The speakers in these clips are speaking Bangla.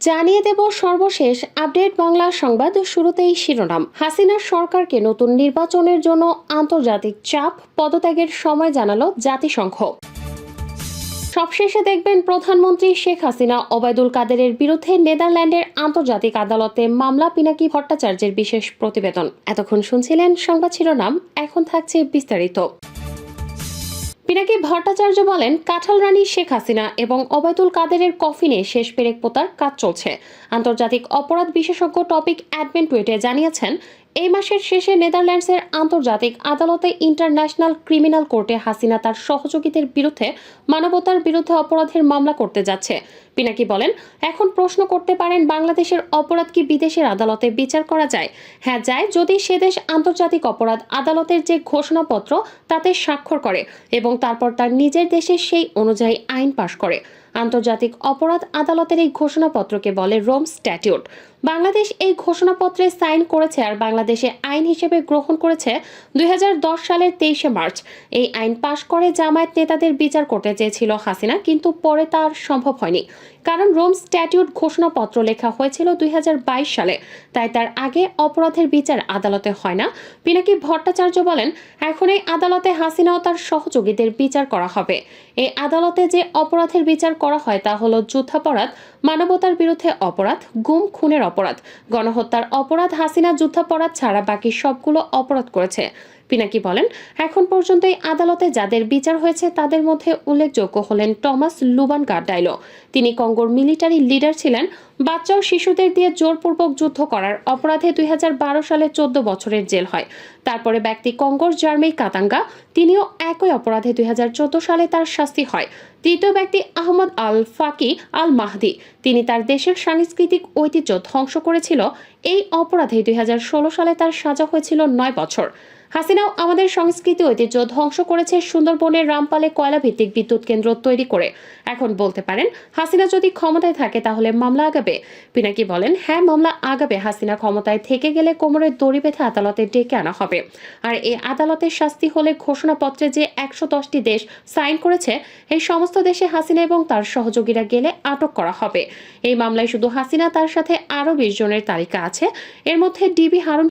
জানিয়ে দেব সর্বশেষ আপডেট বাংলা সংবাদ। শুরুতেই শিরোনাম। হাসিনার সরকারকে নতুন নির্বাচনের জন্য আন্তর্জাতিক চাপ, পদত্যাগের সময় জানালো জাতিসংঘ। সবশেষে দেখবেন প্রধানমন্ত্রী শেখ হাসিনা ওবায়দুল কাদেরের বিরুদ্ধে নেদারল্যান্ডের আন্তর্জাতিক আদালতে মামলা, পিনাকি ভট্টাচার্যের বিশেষ প্রতিবেদন। এতক্ষণ শুনছিলেন সংবাদ শিরোনাম, এখন থাকছে বিস্তারিত। পিনাকি ভট্টাচার্য বলেন, কাঁঠাল রানী শেখ হাসিনা এবং ওবায়দুল কাদেরের কফিনে শেষ পেরেক পোতার কাজ চলছে। আন্তর্জাতিক অপরাধ বিশেষজ্ঞ টপিক অ্যাডমিন টুইটে জানিয়েছেন, এই মাসের শেষে নেদারল্যান্ডসের আন্তর্জাতিক আদালতে ইন্টারন্যাশনাল ক্রিমিনাল কোর্টে হাসিনা তার সহযোগীদের বিরুদ্ধে মানবতার বিরুদ্ধে অপরাধের মামলা করতে যাচ্ছে। পিনাকি বলেন, এখন প্রশ্ন করতে পারেন, বাংলাদেশের অপরাধ কি বিদেশের আদালতে বিচার করা যায়? হ্যাঁ যায়, যদি সে দেশ আন্তর্জাতিক অপরাধ আদালতের যে ঘোষণাপত্র তাতে স্বাক্ষর করে এবং তারপর তার নিজের দেশে সেই অনুযায়ী আইন পাশ করে। আন্তর্জাতিক অপরাধ আদালতের এই ঘোষণাপত্রকে বলে রোম স্ট্যাটিউট। বাংলাদেশ এই ঘোষণাপত্রে সাইন করেছে আর বাংলাদেশে আইন হিসেবে গ্রহণ করেছে 2010 সালের 23শে মার্চ। এই আইন পাশ করে জামায়াত নেতাদের বিচার করতে চেয়েছিল হাসিনা, কিন্তু পরে তার সম্ভব হয়নি, কারণ রোম স্ট্যাটিউট ঘোষণাপত্র লেখা হয়েছিল 2022 সালে, তাই তার আগে অপরাধের বিচার আদালতে হয় না। পিনাকি ভট্টাচার্য বলেন, এখন এই আদালতে হাসিনা ও তার সহযোগীদের বিচার করা হবে। এই আদালতে যে অপরাধের বিচার করা হয় তা হলো যুদ্ধাপরাধ, মানবতার বিরুদ্ধে অপরাধ, গুম খুনের অপরাধ, গণহত্যার অপরাধ। হাসিনা যুদ্ধাপরাধ ছাড়া বাকি সবগুলো অপরাধ করেছে। পিনাকি বলেন, এখন পর্যন্ত এই আদালতে যাদের বিচার হয়েছে তাদের মধ্যে উল্লেখযোগ্য হলেন টমাস লুবান গার্ডাইলো। তিনি কঙ্গোর মিলিটারি লিডার ছিলেন। বাচ্চা ও শিশুদের দিয়ে জোরপূর্বক যুদ্ধ করার অপরাধে 2012 সালে 14 বছরের জেল হয়। তারপরে ব্যক্তি কঙ্গোর জার্মেই কাতাঙ্গা, তিনিও একই অপরাধে 2014 সালে তার শাস্তি হয়। তৃতীয় ব্যক্তি আহমদ আল ফাকি আল মাহদি, তিনি তার দেশের সাংস্কৃতিক ঐতিহ্য ধ্বংস করেছিল। এই অপরাধে 2016 সালে তার সাজা হয়েছিল 9 বছর। হাসিনাও আমাদের সংস্কৃতি ঐতিহ্য ধ্বংস করেছে সুন্দরবনের রামপালে কয়লা ভিত্তিক বিদ্যুৎ কেন্দ্র তৈরি করে। এখন বলতে পারেন, হাসিনা যদি ক্ষমতায় থাকে তাহলে মামলা আগাবে? পিনাকি বলেন, হ্যাঁ, মামলা আগাবে। হাসিনা ক্ষমতায় থেকে গেলে কোমরের দড়ি বেঁধে আদালতে ডেকে আনা হবে। আর এই আদালতের শাস্তি হলে ঘোষণাপত্রে যে 110টি দেশ সাইন করেছে, এই সমস্ত দেশে হাসিনা এবং তার সহযোগীরা গেলে আটক করা হবে। এই মামলায় শুধু হাসিনা, তার সাথে আরও 20 জনের তালিকা আছে। এর মধ্যে ডিবি হারুন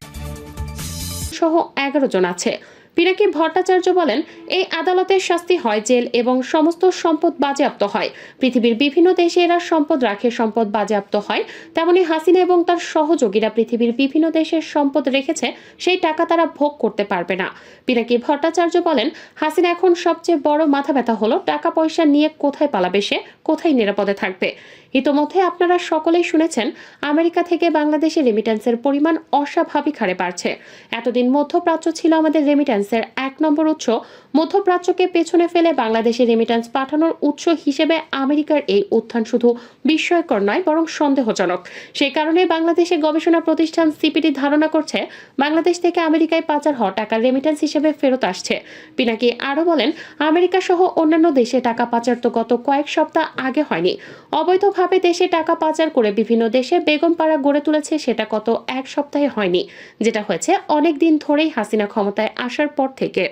সহ 11 জন আছে। পিনাকি ভট্টাচার্য বলেন, এই আদালতের শাস্তি হয় জেল এবং সমস্ত সম্পদ বাজেয়াপ্ত হয়। পৃথিবীর বিভিন্ন দেশে এরা সম্পদ রাখে, সম্পদ বাজেয়াপ্ত হয়। তেমনি হাসিনা এবং তার সহযোগীরা পৃথিবীর বিভিন্ন দেশের সম্পদ রেখেছে, সেই টাকা তারা ভোগ করতে পারবে না। পিনাকি ভট্টাচার্য বলেন, হাসিনা এখন সবচেয়ে বড় মাথা ব্যথা হলো টাকা পয়সা নিয়ে কোথায় পালাবে সে, কোথায় নিরাপদে থাকবে। ইতোমধ্যে আপনারা সকলেই শুনেছেন, আমেরিকা থেকে বাংলাদেশে রেমিট্যান্সের পরিমাণ অস্বাভাবিক হারে বাড়ছে। এতদিন মধ্যপ্রাচ্য ছিল আমাদের রেমিট্যান্সের 1 নম্বর উৎস। মধ্যপ্রাচ্যকে পেছনে ফেলে বাংলাদেশে রেমিট্যান্স পাঠানোর উৎস হিসেবে আমেরিকার এই উত্থান শুধু বিস্ময়কর নয়, বরং সন্দেহজনক। সেই কারণে বাংলাদেশে গবেষণা প্রতিষ্ঠান সিপিডি ধারণা করছে, বাংলাদেশ থেকে আমেরিকায় পাচার হওয়া টাকা রেমিট্যান্স হিসেবে ফেরত আসছে। পিনাকি আরও বলেন, আমেরিকা সহ অন্যান্য দেশে টাকা পাচার তো গত কয়েক সপ্তাহ আগে হয়নি। অবৈধভাবে দেশে টাকা পাচার করে বিভিন্ন দেশে বেগমপাড়া গড়ে তুলেছে, সেটা গত 1 সপ্তাহে হয়নি, যেটা হয়েছে অনেক দিন ধরেই হাসিনা ক্ষমতায় আসার পর থেকে।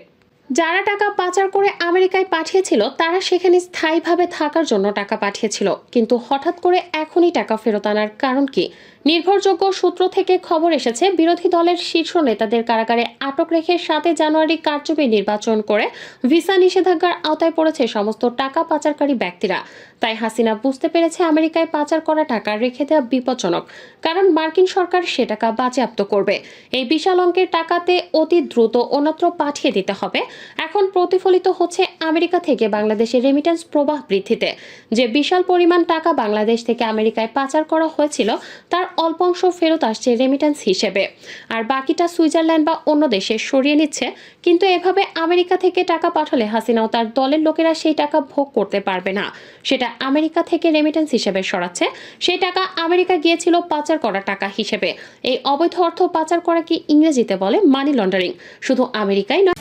যারা টাকা পাচার করে আমেরিকায় পাঠিয়েছিল তারা সেখানে স্থায়ীভাবে থাকার জন্য টাকা পাঠিয়েছিল, কিন্তু হঠাৎ করে এখনই টাকা ফেরত আনার কারণ কি? নির্ভরযোগ্য সূত্র থেকে খবর এসেছে, বিরোধী দলের শীর্ষ নেতাদের কারাগারে আটক রেখে 7 জানুয়ারি কারচুপি নির্বাচন করে ভিসা নিষেধাজ্ঞার আওতায় পড়েছে সমস্ত টাকা পাচারকারী ব্যক্তিরা। তাই হাসিনা বুঝতে পেরেছে আমেরিকায় পাচার করা টাকা রেখে দেওয়া বিপজ্জনক, কারণ মার্কিন সরকার সে টাকা বাজেয়াপ্ত করবে। এই বিশাল অঙ্কের টাকাতে অতি দ্রুত অন্যত্র পাঠিয়ে দিতে হবে। এখন প্রতিফলিত হচ্ছে আমেরিকা থেকে বাংলাদেশের রেমিট্যান্স প্রবাহ বৃদ্ধিতে। যে বিশাল পরিমাণ টাকা বাংলাদেশ থেকে আমেরিকায় পাচার করা হয়েছিল, তার অল্প অংশ ফেরত আসছে রেমিট্যান্স হিসেবে, আর বাকিটা সুইজারল্যান্ড বা অন্য দেশে সরিয়ে নিচ্ছে। কিন্তু এভাবে আমেরিকা থেকে টাকা পাঠালে হাসিনা ও তার দলের লোকেরা সেই টাকা ভোগ করতে পারবে না। সেটা আমেরিকা থেকে রেমিট্যান্স হিসেবে সরাচ্ছে। সেই টাকা আমেরিকা গিয়েছিল পাচার করা টাকা হিসেবে। এই অবৈধ অর্থ পাচার করা কি ইংরেজিতে বলে মানি লন্ডারিং। শুধু আমেরিকাই নয়,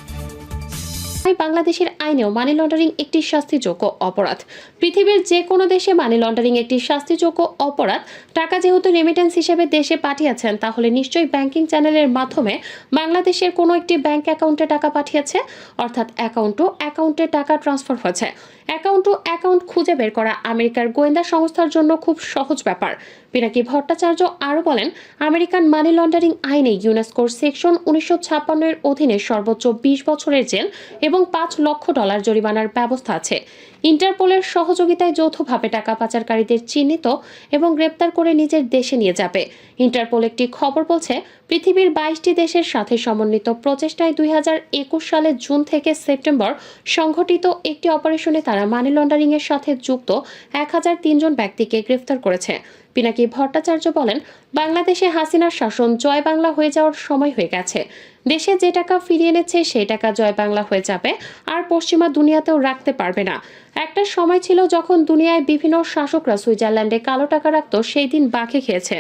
বাংলাদেশের আইনেও মানি লন্ডারিং একটি শাস্তিযোগ্য অপরাধ। পৃথিবীর যে কোনো দেশে মানি লন্ডারিং একটি শাস্তিযোগ্য অপরাধ। টাকা যেহেতু রেমিটেন্স হিসেবে দেশে পাঠিয়েছেন, তাহলে নিশ্চয়ই ব্যাংকিং চ্যানেলের মাধ্যমে বাংলাদেশের কোনো একটি ব্যাংক অ্যাকাউন্টে টাকা পাঠিয়েছে, অর্থাৎ অ্যাকাউন্টে টাকা ট্রান্সফার হয়েছে। অ্যাকাউন্ট খুঁজে বের করা আমেরিকার গোয়েন্দা সংস্থার জন্য খুব সহজ ব্যাপার। পিনাকি ভট্টাচার্য আরও বলেন, আমেরিকান মানি লন্ডারিং আইনে ইউনেস্কোর সেকশন 1956 এর অধীনে সর্বোচ্চ 20 বছরের জেল এবং $5 লক্ষ জরিমানার ব্যবস্থা আছে। ইন্টারপোলের সহযোগিতায় যৌথভাবে টাকা পাচারকারীদের চিহ্নিত এবং গ্রেপ্তার করে নিজের দেশে নিয়ে যাবে। ইন্টারপোল একটি খবর বলছে, পৃথিবীর 22টি দেশের সাথে সমন্বিত প্রচেষ্টায় 2021 সালের জুন থেকে সেপ্টেম্বর সংঘটিত একটি অপারেশনে তারা মানি লন্ডারিং এর সাথে যুক্ত 1003 জন ব্যক্তিকে গ্রেফতার করেছে। পিনাকি ভট্টাচার্য বলেন, বাংলাদেশে হাসিনার শাসন জয় বাংলা হয়ে যাওয়ার সময় হয়ে গেছে। দেশে যে টাকা ফিরিয়ে এনেছে সেই টাকা জয় বাংলা হয়ে যাবে, আর পশ্চিমা দুনিয়াতেও রাখতে পারবে না। একটা সময় ছিল যখন দুনিয়ায় বিভিন্ন শাসকরা সুইজারল্যান্ডে কালো টাকা রাখত, সেই দিন বাঁকে খেয়েছে।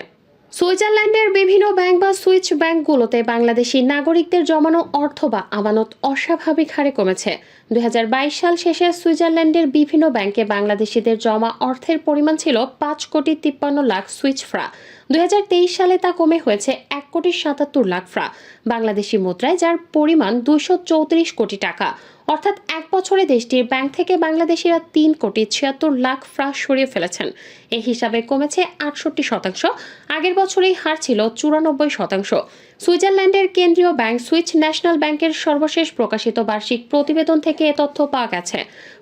সুইজারল্যান্ডের বিভিন্ন ব্যাংক বা সুইচ ব্যাংকগুলোতে বাংলাদেশি নাগরিকদের জমানো অর্থ বা আমানত অস্বাভাবিক হারে কমেছে। 2022 সাল শেষে সুইজারল্যান্ডের বিভিন্ন ব্যাংকে বাংলাদেশিদের জমা অর্থের পরিমাণ ছিল 5,53,00,000 সুইচ ফ্রা। 2023 সালে তা কমে হয়েছে 1,77,00,000 ফ্রা বাংলাদেশি মুদ্রায়, যার পরিমাণ 234 কোটি টাকা। অর্থাৎ এক বছরে দেশটির ব্যাংক থেকে বাংলাদেশিরা 3,76,00,000 ফ্রা সরিয়ে ফেলেছেন। এই হিসাবে কমেছে 68%। আগের বছরেই হার ছিল 94%। সুইজারল্যান্ডের কেন্দ্রীয় ব্যাংক সুইস ন্যাশনাল ব্যাংকের সর্বশেষ প্রকাশিত বার্ষিক প্রতিবেদন থেকে এ তথ্য পাওয়া গেছে।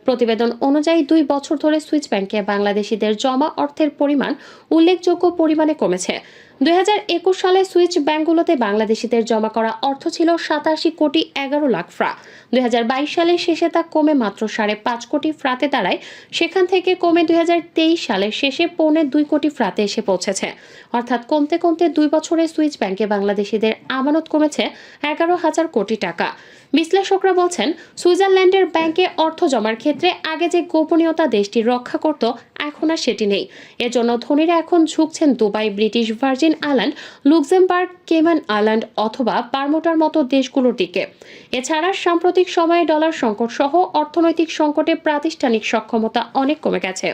প্রতিবেদন অনুযায়ী 2 বছর ধরে সুইস ব্যাংকে বাংলাদেশিদের জমা অর্থের পরিমাণ উল্লেখযোগ্য পরিমাণে কমেছে। 2021 সালে সুইচ ব্যাংকগুলোতে বাংলাদেশিদের জমা করা অর্থ ছিল 87,11,00,000 ফ্রা। 2022 সালের শেষে তা কমে মাত্র 5.5 কোটি ফ্রাতে দাঁড়ায়। সেখান থেকে কমে 2023 সালের শেষে 2.25 কোটি ফ্রাতে এসে পৌঁছেছে। অর্থাৎ কমতে কমতে 2 বছরে সুইচ ব্যাংকে বাংলাদেশিদের আমানত কমেছে 11,000 কোটি টাকা। বিশ্লেষকরা বলছেন, সুইজারল্যান্ডের ব্যাংকে অর্থ জমার ক্ষেত্রে আগে যে গোপনীয়তা দেশটি রক্ষা করত, এখন আর সেটি নেই। এজন্য ধনীরা এখন ঝুঁকছেন Dubai, British Virgin Island, Luxembourg, Cayman Island অথবা বারমুডার মতো দেশগুলোর দিকে। এছাড়া সাম্প্রতিক সময়ে ডলার সংকট সহ অর্থনৈতিক সংকটে প্রাতিষ্ঠানিক সক্ষমতা অনেক কমে গেছে।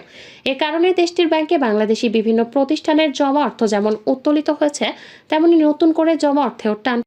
এ কারণে দেশটির ব্যাংকে বাংলাদেশি বিভিন্ন প্রতিষ্ঠানের জমা অর্থ যেমন উত্তোলিত হয়েছে, তেমনি নতুন করে জমা অর্থেও টান